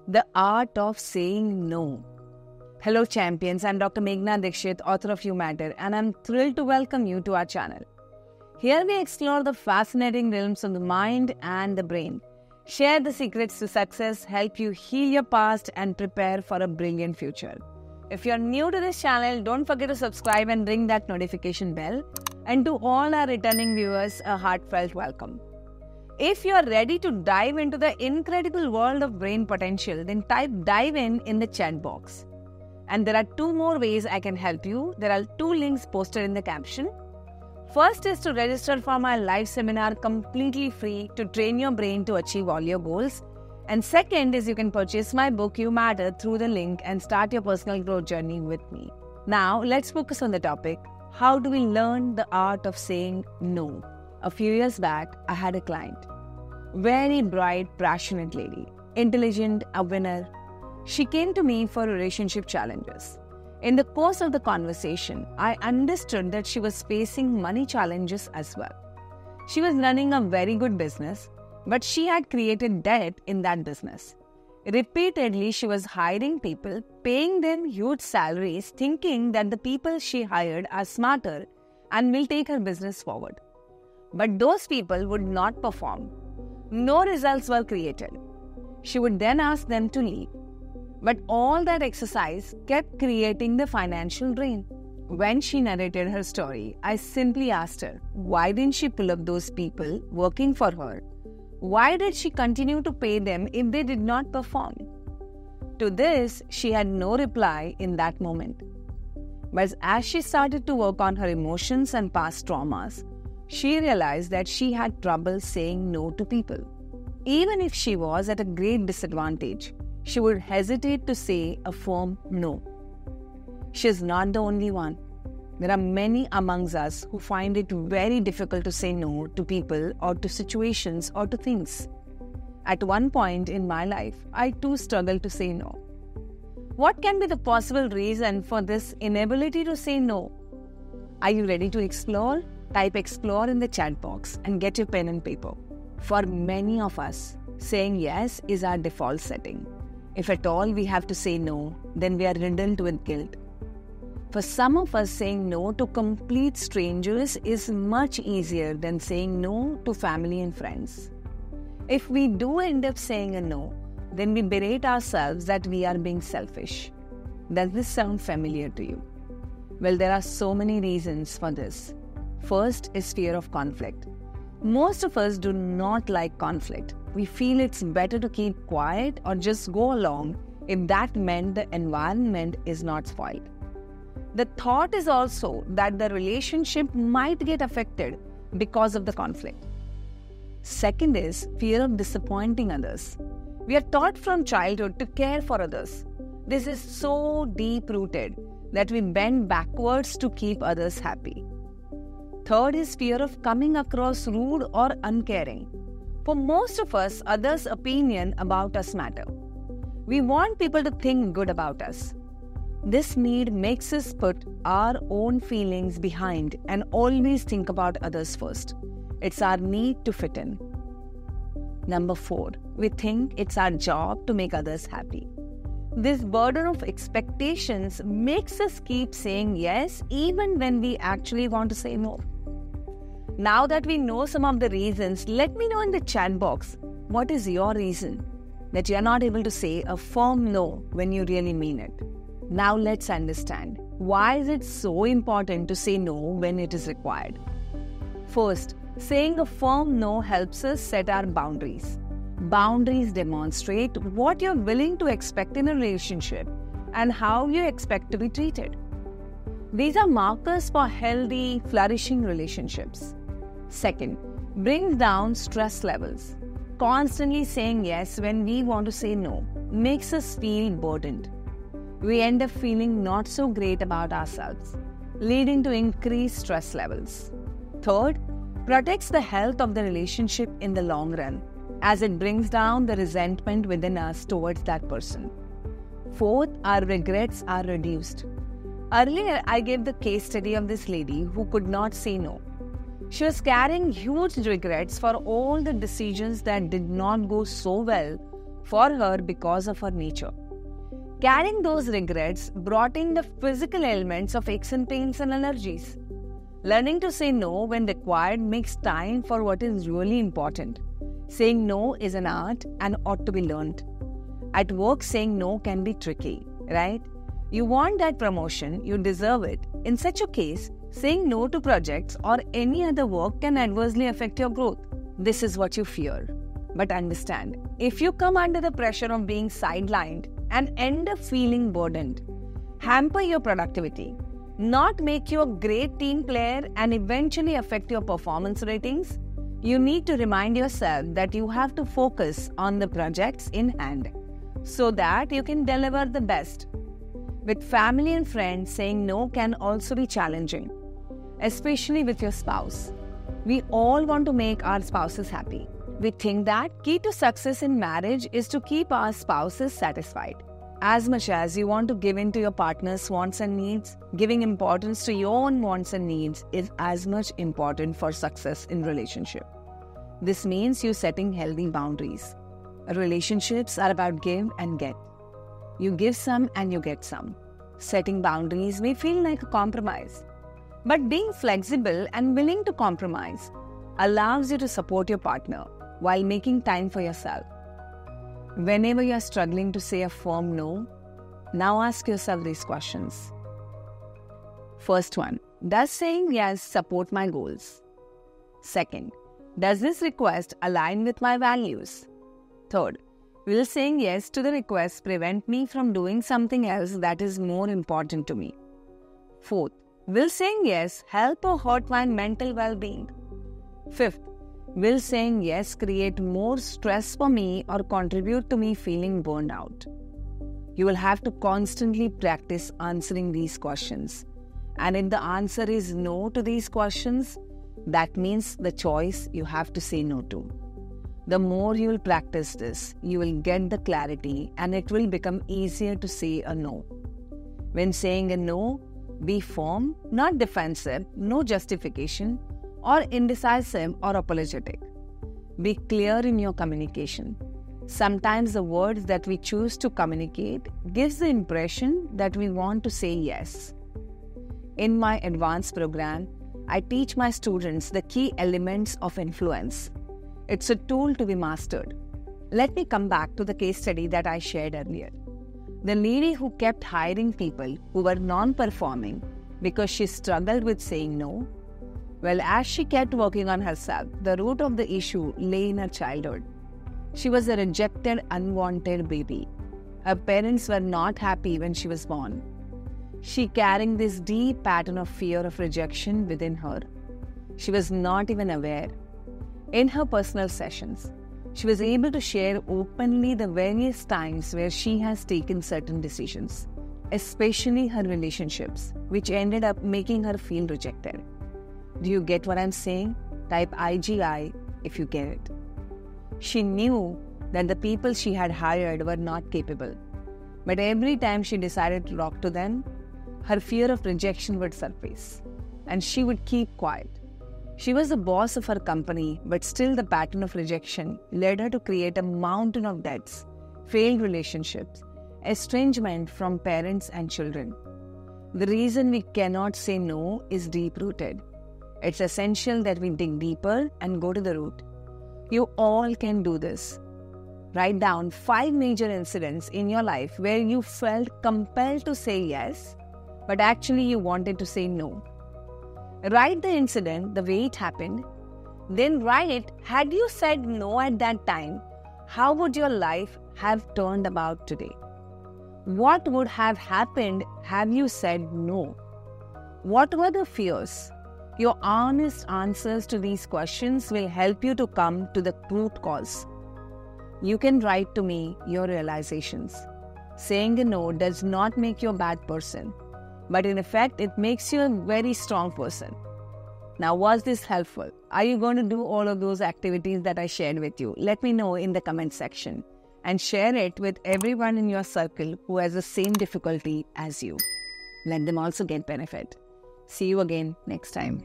The Art of Saying No. Hello champions, I'm Dr. Meghna Dikshit, author of You Matter, and I'm thrilled to welcome you to our channel. Here we explore the fascinating realms of the mind and the brain, share the secrets to success, help you heal your past and prepare for a brilliant future. If you're new to this channel, don't forget to subscribe and ring that notification bell. And to all our returning viewers, a heartfelt welcome. If you're ready to dive into the incredible world of brain potential, then type dive in the chat box. And there are two more ways I can help you. There are two links posted in the caption. First is to register for my live seminar completely free to train your brain to achieve all your goals. And second is you can purchase my book You Matter through the link and start your personal growth journey with me. Now let's focus on the topic. How do we learn the art of saying no? A few years back, I had a client. Very bright, passionate lady. Intelligent, a winner. She came to me for relationship challenges. In the course of the conversation, I understood that she was facing money challenges as well. She was running a very good business, but she had created debt in that business. Repeatedly, she was hiring people, paying them huge salaries, thinking that the people she hired are smarter and will take her business forward. But those people would not perform. No results were created. She would then ask them to leave. But all that exercise kept creating the financial drain. When she narrated her story, I simply asked her, why didn't she pull up those people working for her? Why did she continue to pay them if they did not perform? To this, she had no reply in that moment. But as she started to work on her emotions and past traumas, she realized that she had trouble saying no to people. Even if she was at a great disadvantage, she would hesitate to say a firm no. She is not the only one. There are many amongst us who find it very difficult to say no to people or to situations or to things. At one point in my life, I too struggled to say no. What can be the possible reason for this inability to say no? Are you ready to explore? Type explore in the chat box and get your pen and paper. For many of us, saying yes is our default setting. If at all we have to say no, then we are riddled with guilt. For some of us, saying no to complete strangers is much easier than saying no to family and friends. If we do end up saying a no, then we berate ourselves that we are being selfish. Does this sound familiar to you? Well, there are so many reasons for this. First is fear of conflict. Most of us do not like conflict. We feel it's better to keep quiet or just go along if that meant the environment is not spoiled. The thought is also that the relationship might get affected because of the conflict. Second is fear of disappointing others. We are taught from childhood to care for others. This is so deep-rooted that we bend backwards to keep others happy. Third is fear of coming across rude or uncaring. For most of us, others' opinion about us matter. We want people to think good about us. This need makes us put our own feelings behind and always think about others first. It's our need to fit in. Number 4, we think it's our job to make others happy. This burden of expectations makes us keep saying yes even when we actually want to say no. Now that we know some of the reasons, let me know in the chat box, what is your reason that you are not able to say a firm no when you really mean it? Now let's understand, why is it so important to say no when it is required? First, saying a firm no helps us set our boundaries. Boundaries demonstrate what you're willing to expect in a relationship and how you expect to be treated. These are markers for healthy, flourishing relationships. Second, brings down stress levels. Constantly saying yes when we want to say no makes us feel burdened. We end up feeling not so great about ourselves, leading to increased stress levels. Third, protects the health of the relationship in the long run, as it brings down the resentment within us towards that person. Fourth, our regrets are reduced. Earlier, I gave the case study of this lady who could not say no. She was carrying huge regrets for all the decisions that did not go so well for her because of her nature. Carrying those regrets brought in the physical ailments of aches and pains and allergies. Learning to say no when required makes time for what is really important. Saying no is an art and ought to be learned. At work, saying no can be tricky, right? You want that promotion, you deserve it. In such a case, saying no to projects or any other work can adversely affect your growth. This is what you fear. But understand, if you come under the pressure of being sidelined and end up feeling burdened, hamper your productivity, not make you a great team player and eventually affect your performance ratings, you need to remind yourself that you have to focus on the projects in hand so that you can deliver the best. With family and friends, saying no can also be challenging, especially with your spouse. We all want to make our spouses happy. We think that key to success in marriage is to keep our spouses satisfied. As much as you want to give in to your partner's wants and needs, giving importance to your own wants and needs is as much important for success in relationship. This means you setting healthy boundaries. Relationships are about give and get. You give some and you get some. Setting boundaries may feel like a compromise, but being flexible and willing to compromise allows you to support your partner while making time for yourself. Whenever you are struggling to say a firm no, now ask yourself these questions. First one, does saying yes support my goals? Second, does this request align with my values? Third, will saying yes to the request prevent me from doing something else that is more important to me? Fourth, will saying yes help or hurt my mental well-being? Fifth, will saying yes create more stress for me or contribute to me feeling burned out? You will have to constantly practice answering these questions. And if the answer is no to these questions, that means the choice you have to say no to. The more you will practice this, you will get the clarity and it will become easier to say a no. When saying a no, be firm, not defensive, no justification, or indecisive or apologetic. Be clear in your communication. Sometimes the words that we choose to communicate gives the impression that we want to say yes. In my advanced program, I teach my students the key elements of influence. It's a tool to be mastered. Let me come back to the case study that I shared earlier. The lady who kept hiring people who were non-performing because she struggled with saying no. Well, as she kept working on herself, the root of the issue lay in her childhood. She was a rejected, unwanted baby. Her parents were not happy when she was born. She carried this deep pattern of fear of rejection within her. She was not even aware. In her personal sessions, she was able to share openly the various times where she has taken certain decisions, especially her relationships, which ended up making her feel rejected. Do you get what I'm saying? Type IGI if you get it. She knew that the people she had hired were not capable. But every time she decided to talk to them, her fear of rejection would surface. And she would keep quiet. She was the boss of her company, but still the pattern of rejection led her to create a mountain of debts, failed relationships, estrangement from parents and children. The reason we cannot say no is deep-rooted. It's essential that we dig deeper and go to the root. You all can do this. Write down 5 major incidents in your life where you felt compelled to say yes, but actually you wanted to say no. Write the incident the way it happened. Then write, had you said no at that time, how would your life have turned about today? What would have happened had you said no? What were the fears? Your honest answers to these questions will help you to come to the root cause. You can write to me your realizations. Saying a no does not make you a bad person, but in effect, it makes you a very strong person. Now, was this helpful? Are you going to do all of those activities that I shared with you? Let me know in the comment section and share it with everyone in your circle who has the same difficulty as you. Let them also get benefit. See you again next time.